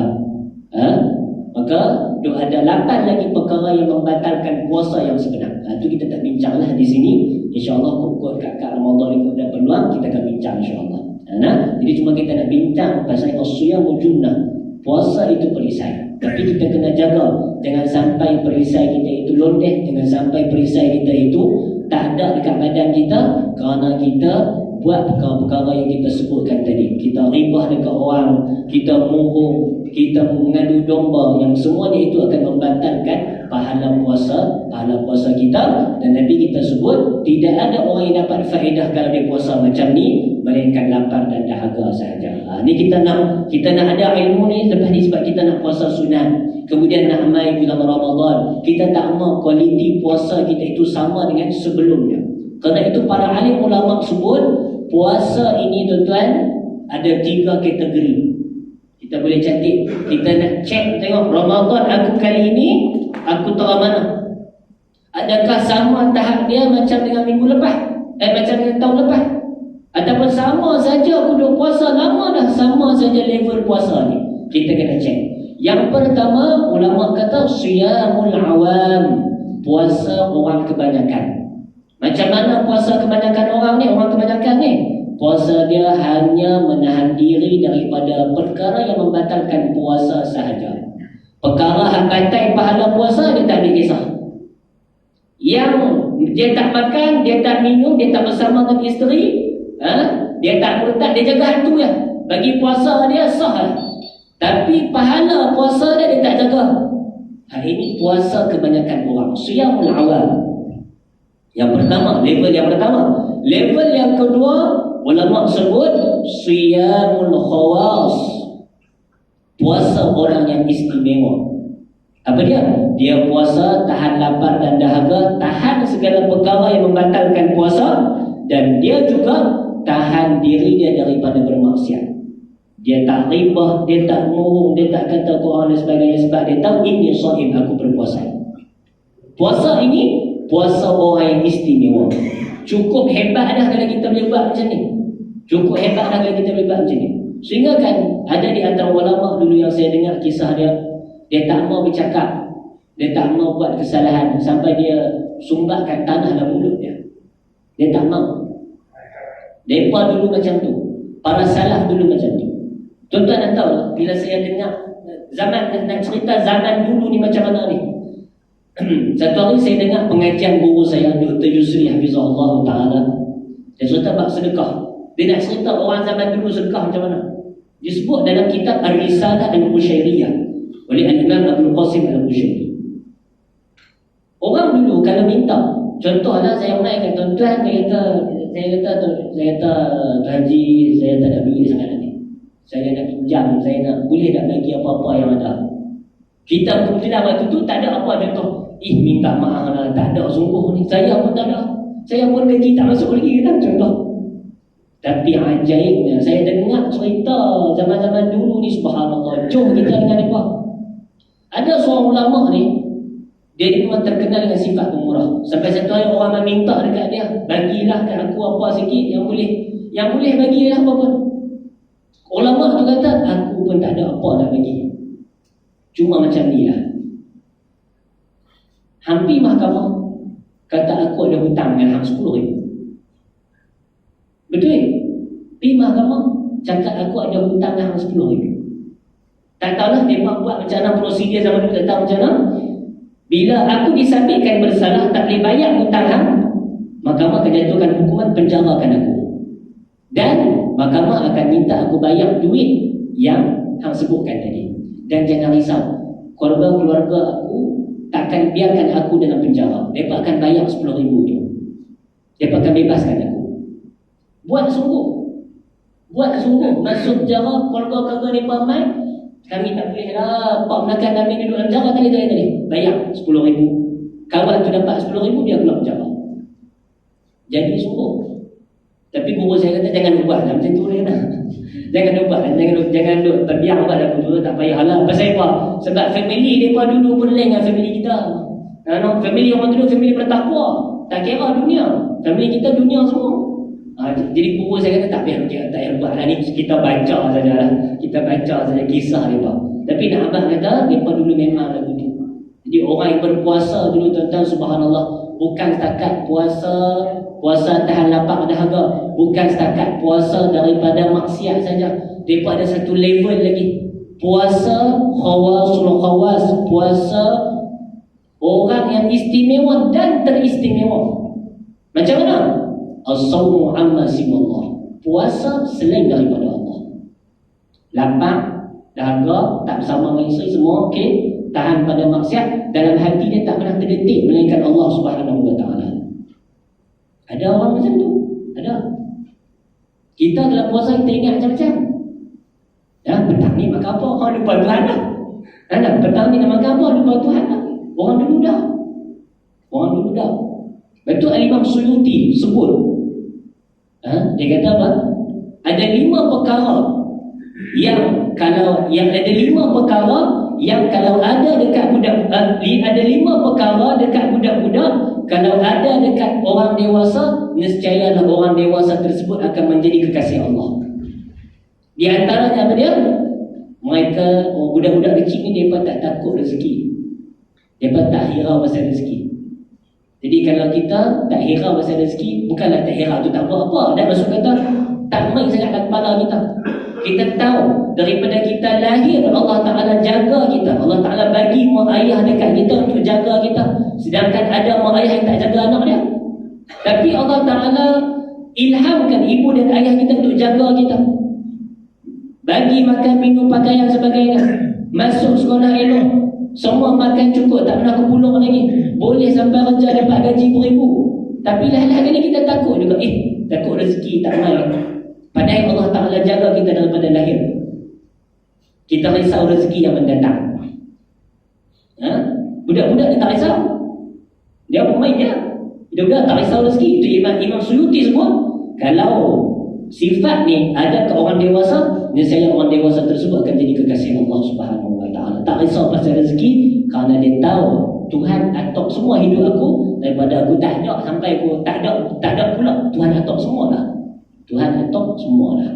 Maka ada 8 lagi perkara yang membatalkan puasa yang sebenar. Itu kita tak bincanglah di sini. InsyaAllah kod kat Ramadan ni, kod ada peluang, kita akan bincang insyaAllah. Jadi cuma kita nak bincang pasal as-siyamu junnah, puasa itu perisai. Tapi kita kena jaga, jangan sampai perisai kita itu londeh, jangan sampai perisai kita itu tak ada dekat badan kita, kerana kita buat perkara-perkara yang kita sebutkan tadi. Kita ribah dekat orang, kita murung, kita mengadu domba, yang semuanya itu akan membatalkan pahala puasa kita. Dan Nabi kita sebut, tidak ada orang yang dapat faedah kalau dia puasa macam ni, melainkan lapar dan dahaga sahaja. Ni kita nak ada ilmu ni lepas ni sebab kita nak puasa sunat, kemudian nak mai bulan Ramadan. Kita tak mahu kualiti puasa kita itu sama dengan sebelumnya. Kerana itu para alim ulama sebut, puasa ini tuan-tuan ada 3 kategori. Kita boleh cantik, kita nak cek tengok Ramadan aku kali ini, aku tahu mana. Adakah sama tahap dia macam dengan minggu lepas, macam dengan tahun lepas, ataupun sama saja aku duduk puasa lama dah, sama saja level puasa ni. Kita kena cek. Yang pertama, ulama kata siyamul awam, puasa orang kebanyakan. Macam mana puasa kebanyakan orang ni? Orang kebanyakan ni puasa dia hanya menahan diri daripada perkara yang membatalkan puasa sahaja. Perkara yang batal pahala puasa dia tak kisah. Yang dia tak makan, dia tak minum, dia tak bersama dengan isteri, dia tak murtad, dia jaga hantu ya. Bagi puasa dia sah. Tapi pahala puasa dia tak jaga. Ini puasa kebanyakan orang, siyamul awam. Yang pertama, level yang pertama. Level yang kedua, ulama sebut siyamul khawas, puasa orang yang istimewa. Apa dia? Dia puasa tahan lapar dan dahaga, tahan segala perkara yang membatalkan puasa, dan dia juga tahan diri dia daripada bermaksiat. Dia tak ribah, dia tak ngurung, dia tak kata Quran dan sebagainya, sebab dia tahu ini shaim, aku berpuasa. Puasa ini puasa orang yang istimewa. Cukup hebat dah kalau kita boleh buat macam ni. Cukup hebat dah kalau kita boleh buat macam ni. Sehingga kan ada di antara ulama dulu yang saya dengar kisah dia, dia tak mau bercakap, dia tak mau buat kesalahan sampai dia sumbatkan tanah dalam mulut dia. Dia tak mau. Mereka dulu macam tu, para salaf dulu macam tu. Tuan-tuan dah tahu lah, bila saya dengar zaman, nak cerita zaman dulu ni macam mana ni. Satu hari saya dengar pengajian guru saya, Dr. Yusri Hafizahullah Ta'ala. Dia cerita bab sedekah. Dia nak cerita orang zaman dulu sedekah macam mana. Disebut dalam kitab Ar-Risalah Al-Qushairiyah oleh Al-Imam Abdul Qasim Al-Qushairi. Orang dulu kalau minta, contohlah saya main kata, tuan, saya kata Tuan Haji, saya tak nak bagi sangat ni. Saya nak pinjam, saya nak, boleh tak bagi apa-apa yang ada. Kita kebetulan waktu tu tak ada apa contoh. Minta maaf lah, tak ada sungguh ni. Saya pun tak ada. Saya pun gaji tak masuk lagi kan contoh. Tapi ajaibnya, saya dengar cerita zaman-zaman dulu ni, subhanallah. Jom kita dengan mereka. Ada seorang ulama ni, dia memang terkenal dengan sifat pemurah. Sampai satu hari orang meminta dekat dia, bagilah kat aku apa sikit yang boleh bagilah apa pun. Ulama tu kata, aku pun tak ada apa nak bagi. Cuma macam ni lah. Hampir mahkamah kata aku ada hutang dengan hang 10,000. Betul? Pergi mahkamah cakap aku ada hutang dengan hang 10,000. Tak tahulah mereka buat macam mana prosedur zaman dulu, tak tahu macam mana. Bila aku disabitkan bersalah, tak boleh bayar hutang hang, mahkamah akan jatuhkan hukuman penjarakan aku. Dan mahkamah akan minta aku bayar duit yang hang sebutkan tadi. Dan jangan risau, keluarga aku takkan biarkan aku dalam penjara. Mereka akan bayar 10,000 tu. Mereka akan bebaskan aku. Buat sungguh. Masuk penjara, keluarga ni pamai, kami tak boleh lah. Pak menakan kami duduk dalam penjara tadi. Bayar 10,000. Kawan tu dapat 10,000, dia keluar penjara. Jadi sungguh. Tapi guru saya kata jangan buat lah macam tu lah. Jangan duk terbiang buat aku tu, tak payahlah. Pasal apa? Sebab family mereka dulu pun lain dengan family kita. Family orang dulu family bertakwa. Tak kira dunia. Family kita dunia semua. Jadi guru saya kata tak payah buat lah ni. Kita baca sajalah. Kita baca saja kisah mereka. Tapi nak abang kata mereka dulu memang lagu tu. Jadi orang yang berpuasa dulu, tuan-tuan, subhanallah, bukan setakat puasa tahan lapar dahaga, bukan setakat puasa daripada maksiat saja. Mereka ada satu level lagi. Puasa khawasul khawas, puasa orang yang istimewa dan teristimewa. Macam mana? As-sawmu amma siwallah, puasa selain daripada Allah. Lapar dahaga, tak bersama dengan isteri, semua okey, tahan pada maksiat, dalam hati dia tak pernah terdetik melainkan Allah Subhanahu wa taala. Ada orang macam tu? Ada. Kita dalam puasa kita ingat macam-macam. Ya, petang ni makan apa? Orang lupa Tuhan dah. Petang ni nak makan apa? Lupa Tuhan dah. Orang dulu dah. Betul Al-Imam Suyuti sebut. Dia kata apa? Ada 5 perkara yang kalau ada dekat budak-budak, kalau ada dekat orang dewasa, nescayalah orang dewasa tersebut akan menjadi kekasih Allah. Di antaranya apa dia? Mereka, budak-budak kecil ni, mereka tak takut rezeki. Mereka tak hirau pasal rezeki. Jadi kalau kita tak hirau pasal rezeki, bukanlah tak hirau tu tak apa-apa. Dan maksud kata, tak main sangat kat kepala kita. Kita tahu daripada kita lahir, Allah Ta'ala jaga kita. Allah Ta'ala bagi mak ayah dekat kita untuk jaga kita. Sedangkan ada mak ayah yang tak jaga anak dia. Tapi Allah Ta'ala ilhamkan ibu dan ayah kita untuk jaga kita. Bagi makan, minum, pakaian sebagainya. Masuk sekolah elok, semua makan cukup, tak pernah kepulung lagi. Boleh sampai kerja dapat gaji beribu. Tapi lah kali kita takut juga. Takut rezeki tak main. Padahal Allah Ta'ala jaga kita daripada lahir. Kita risau rezeki yang mendatang. Budak-budak dia tak risau. Dia pemain je. Budak-budak tak risau rezeki. Itu Imam Suyuti semua. Kalau sifat ni ada ke orang dewasa, nescaya orang dewasa tersebut akan jadi kekasih Allah Subhanahu wa taala. Tak risau pasal rezeki kerana dia tahu Tuhan atok semua hidup aku daripada aku tak ada sampai aku tak ada pula. Tuhan atok semua dah. Tuhan atok semua dah.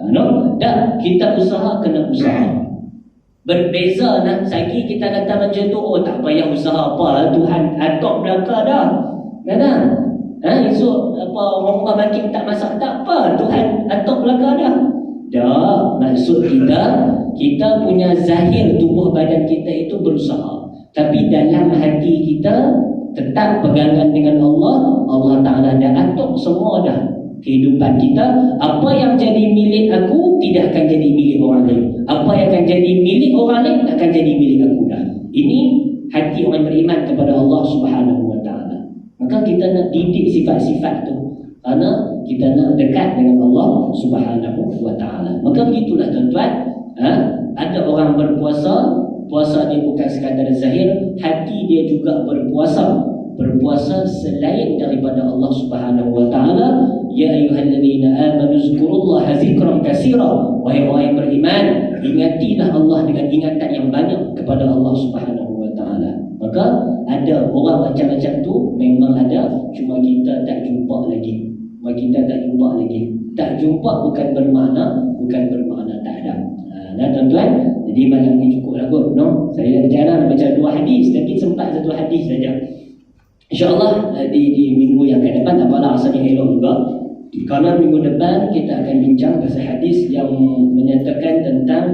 No? Dan kita usaha kena usaha. Berbeza nak sagi kita kata macam tu, oh tak payah usaha apa, Tuhan atok belaka dah. Kan? Esok apa orang rumah makin tak masak tak apa, Tuhan atok belaka dah. Dah, maksud kita punya zahir tubuh badan kita itu berusaha, tapi dalam hati kita tetap pegangan dengan Allah. Allah Ta'ala dah atok semua dah kehidupan kita. Apa yang jadi milik aku tidak akan jadi milik orang lain. Apa yang akan jadi milik orang lain akan jadi milik aku dah. Ini hati orang beriman kepada Allah Subhanahu Wa Ta'ala. Maka kita nak didik sifat-sifat tu, kerana kita nak dekat dengan Allah Subhanahu Wa Ta'ala. Maka begitulah tuan-tuan. Ada orang berpuasa, puasa dia bukan sekadar zahir, hati dia juga berpuasa. Berpuasa selain daripada Allah Subhanahu Wa Ta'ala. Ya ayyuhalladzina amanu zkurullaha zikran katsira. Wahai orang yang beriman, ingatilah Allah dengan ingatan yang banyak kepada Allah Subhanahu Wa Ta'ala. Maka ada orang macam-macam tu memang ada, cuma kita tak jumpa lagi. Tak jumpa bukan bermakna tak ada. Nah tuan-tuan, jadi malam ni cukup lah kot, no? Saya rencana nak baca 2 hadis, tapi sempat 1 hadis saja. InsyaAllah di minggu yang akan depan, tak apalah asalnya elok juga. Kerana minggu depan kita akan bincang pasal hadis yang menyatakan tentang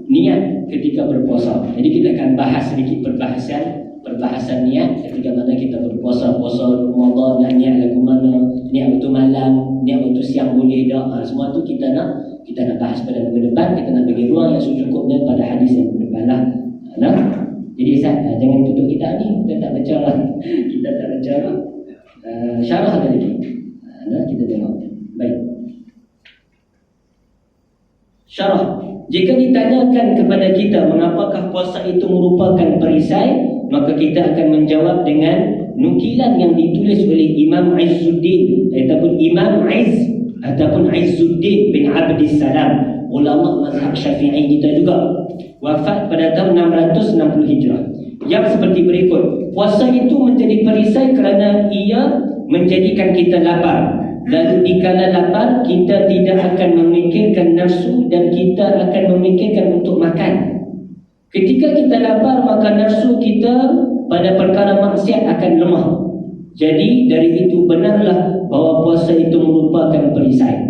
niat ketika berpuasa. Jadi kita akan bahas sedikit perbahasan niat ketika mana kita berpuasa. Puasa Ramadan, nak niat lagu mana, niat waktu malam, niat waktu siang boleh tak. Semua tu kita nak bahas pada minggu depan. Kita nak bagi ruang yang secukupnya pada hadis yang minggu depan lah. Jadi jangan tutup kita ni, kita tak baca lah. Syarah ada lagi. Kita tengok. Baik. Syarah. Jika ditanyakan kepada kita mengapakah puasa itu merupakan perisai, maka kita akan menjawab dengan nukilan yang ditulis oleh Imam Izzuddin ataupun Izzuddin bin Abdissalam, ulama mazhab Syafi'i kita juga, wafat pada tahun 660 Hijrah, yang seperti berikut. Puasa itu menjadi perisai kerana ia menjadikan kita lapar. Lalu dikala lapar, kita tidak akan memikirkan nafsu dan kita akan memikirkan untuk makan. Ketika kita lapar, maka nafsu kita pada perkara maksiat akan lemah. Jadi dari itu benarlah bahawa puasa itu merupakan perisai.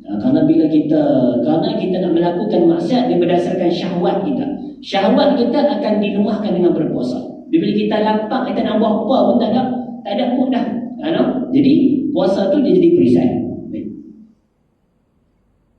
Kerana kita nak melakukan maksiat dia berdasarkan syahwat kita. Syahwat kita akan dilemahkan dengan berpuasa. Bila kita lapar, kita nak buat apa pun tak ada mood dah. Jadi puasa tu dia jadi perisai.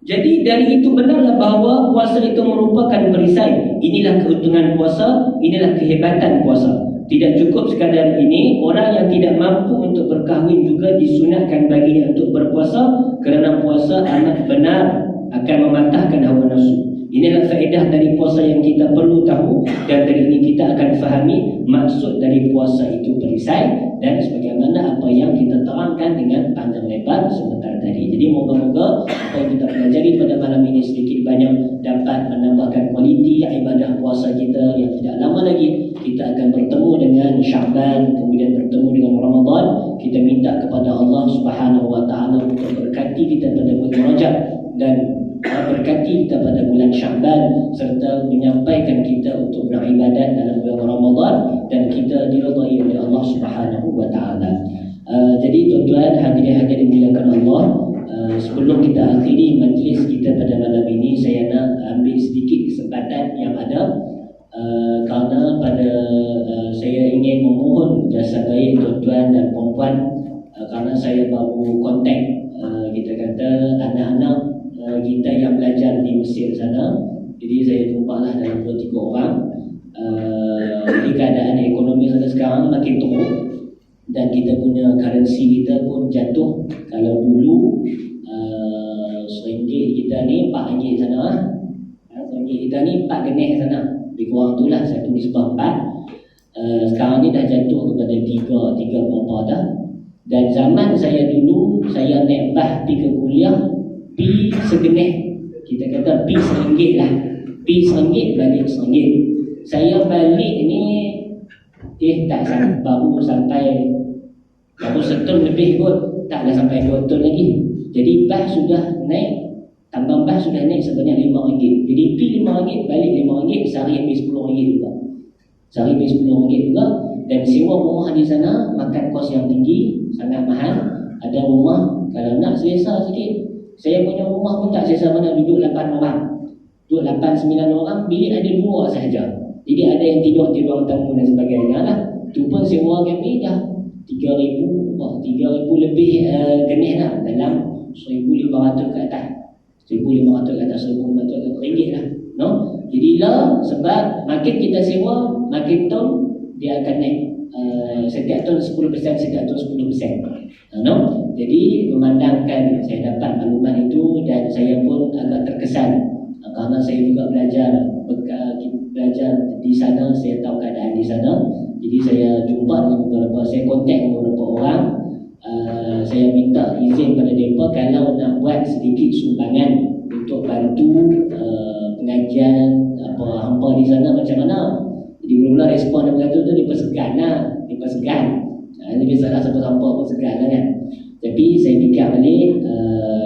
Jadi dari itu benarlah bahawa puasa itu merupakan perisai. Inilah keuntungan puasa, inilah kehebatan puasa. Tidak cukup sekadar ini, orang yang tidak mampu untuk berkahwin juga disunatkan baginya untuk berpuasa, kerana puasa amat benar akan mematahkan hawa nafsu. Inilah faedah dari puasa yang kita perlu tahu, dan dari ini kita akan fahami maksud dari puasa itu perisai dan sebagaimana apa yang kita terangkan dengan panjang lebar sebentar tadi. Jadi moga-moga apa yang kita pelajari pada malam ini sedikit banyak dapat menambahkan kualiti ibadah puasa kita yang tidak lama lagi kita akan bertemu dengan Sya'ban, kemudian bertemu dengan Ramadan. Kita minta kepada Allah Subhanahu Wa Ta'ala untuk berkati kita pada bulan Rajab dan berkati kita pada bulan Sya'ban, serta menyampaikan kita untuk beribadat dalam bulan Ramadan dan kita diridai oleh Allah Subhanahu Wa Ta'ala. Jadi tuan-tuan, hadirin-hadirin dimuliakan Allah, sebelum kita akhiri majlis kita pada malam ini, saya nak ambil sedikit kesempatan yang ada, kerana saya ingin memohon jasa baik tuan-tuan dan puan-puan, kerana saya baru kontak kita kata anak-anak kita yang belajar di Mesir sana. Jadi saya tumpahlah dalam 2-3 orang. Jadi keadaan ekonomi sana sekarang makin teruk, dan kita punya currency kita pun jatuh. Kalau dulu RM1 kita ni RM4 sana, RM1 kita ni 4 genih sana, lebih kurang tu lah, saya tulis 4. Sekarang ni dah jatuh kepada 3 berapa dah. Dan zaman saya dulu, saya naik bas pergi ke kuliah, pi segenih, kita kata pi RM1 lah, pi RM1 balik RM1. Saya balik ni baru setahun lebih kot, taklah sampai 2 tahun lagi. Jadi bah sudah naik, tambang bah sudah naik sebanyak RM5. Jadi pi RM5, balik RM5, sehari habis RM10 juga. Sehari habis RM10 juga. Dan sewa rumah di sana makan kos yang tinggi, sangat mahal. Ada rumah kalau nak selesa sikit, saya punya rumah pun tak selesa mana, duduk 8 orang, duduk 8-9 orang, bilik ada 2 sahaja. Jadi ada yang tidur di ruang tamu dan sebagainya lah. Itu pun sewa kami dah 3,000 lebih jenis lah, dalam 1,500 ke atas, 1,500 ke atas, 1,500 ringgit lah, no? Jadi lah, sebab makin kita sewa, makin tahun dia akan naik. Setiap tahun 10%, setiap tahun 10%, no? Jadi memandangkan saya dapat maklumat itu, dan saya pun agak terkesan karena saya juga belajar di sana, saya tahu keadaan di sana. Jadi saya jumpa dengan saya kontak dengan beberapa orang. Saya minta izin pada mereka kalau nak buat sedikit sumbangan untuk bantu pengajian hampa di sana macam mana. Jadi mula-mula respon dia berkata tu dia segan lah, ini biasalah siapa hampa pun segan lah kan. Tapi saya fikir balik,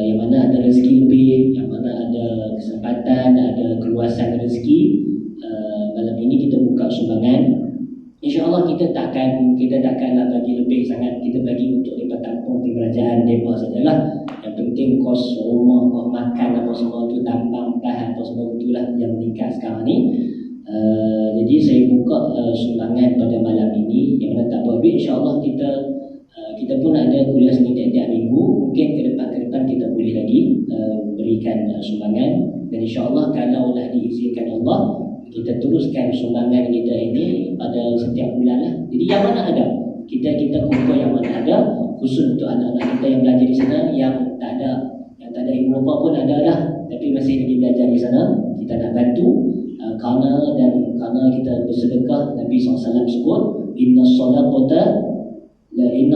yang mana ada rezeki lebih, yang mana ada kesempatan, ada keluasan rezeki, malam ini kita buka sumbangan. InsyaAllah kita takkanlah bagi lebih sangat. Kita bagi untuk mereka tampung kerajaan mereka sajalah. Yang penting kos rumah, kos makan apa semua tu, tambang apa semua itulah yang meningkat sekarang ni. Jadi saya buka sumbangan pada malam ini, yang mana tak berhabis. InsyaAllah kita pun ada kuliah seni tiap-tiap minggu. Mungkin ke depan kita boleh lagi berikan sumbangan. Dan insyaAllah kalau lah diizinkan Allah, kita teruskan sumbangan kita ini pada setiap bulan lah. Jadi yang mana ada, kita kumpul yang mana ada, khusus untuk anak-anak kita yang belajar di sana, yang tak ada ilmu apa pun ada lah, tapi masih lagi belajar di sana, kita nak bantu. Karena kita bersedekah, Nabi SAW sebut, Inna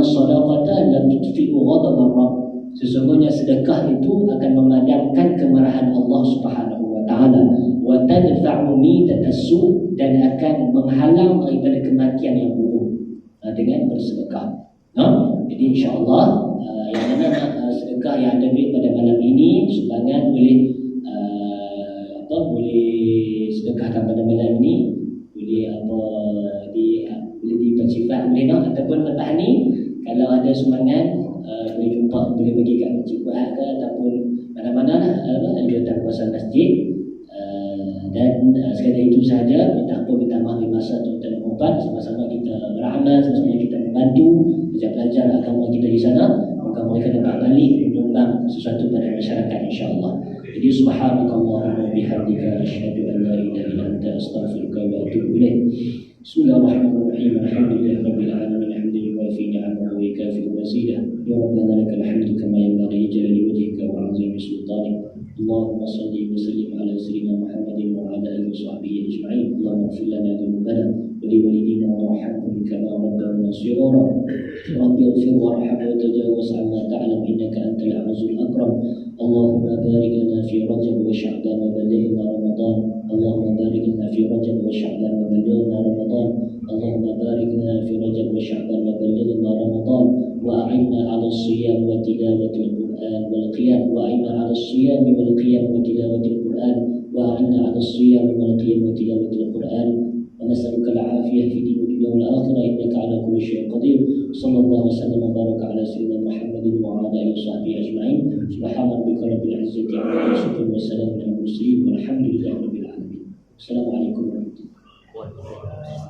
sadaqata la tudfi'u ghadabar Rabb. Sesungguhnya sedekah itu akan memadamkan kemarahan Allah Subhanahu wa taala, wa tadfa'u mitatassu, dan akan menghalang daripada kematian yang buruk dengan bersedekah. Jadi insya-Allah yang mana sedekah yang ada pada malam ini, sumbangan boleh sedekahkan pada malam ini, boleh dipacifat boleh nak, ataupun lepas ni kalau ada sumbangan boleh jumpa, boleh bagi kat masjid Quran ke, ataupun mana-mana lah anjuran kuasa masjid. Dan sekadar itu sahaja. Minta maaf masa tuan-tuan dan puan, sama-sama kita beramal, sama-sama kita membantu pelajar agama kita di sana. Moga mereka dapat balik menyumbang sesuatu pada masyarakat insya-Allah. Jadi subhanakallahumma wa bihamdika asyhadu an la ilaha illa anta astaghfiruka wa atubu ilaik. Bismillahirrahmanirrahim. Alhamdulillahirabbil alamin. Hamdan yuwafi ni'amahu wa yukafi'u mazidah. Ya rabbana lakal hamdu kama yanbaghi li jalali wajhika wa 'azimi sultanik. Allahumma salli wa sallim ala sayyidina Muhammadin wa ala alihi wa sahbihi ajma'in. Allahumma ighfir lana dhunubana wa li walidina warhamhum kama rabbawna shighara. Rabbi ighfir warham wa tajawaz 'amma ta'lam innaka antal 'azizul akram. Allahumma barik lana fi Rajab wa Sya'ban wa ballighna Ramadan. Allahumma barik lana fi Rajab wa Sya'ban wa ballighna Ramadan. Allahumma barik lana fi Rajab wa Sya'ban wa ballighna Ramadan. Wa a'inna 'ala as-siyam wa tilawatil Qur'an wal qiyam. Wa a'inna 'ala as-siyam wal qiyam wa tilawatil Qur'an. Wa a'inna 'ala as-siyam wal qiyam wa tilawatil Qur'an. Wa nas'aluka al-'afiyah fi din dunya wal akhirah innaka 'ala kulli syai'in qadir. Sallallahu alaihi wasallam wa baraka ala sayyidina Muhammadin wa ala alihi wa sahbihi ajma'in. Subhana rabbika rabbil 'izzati 'amma yasifun wa salamun 'alal mursalin walhamdulillahi rabbil alamin. Assalamualaikum warahmatullahi wabarakatuh.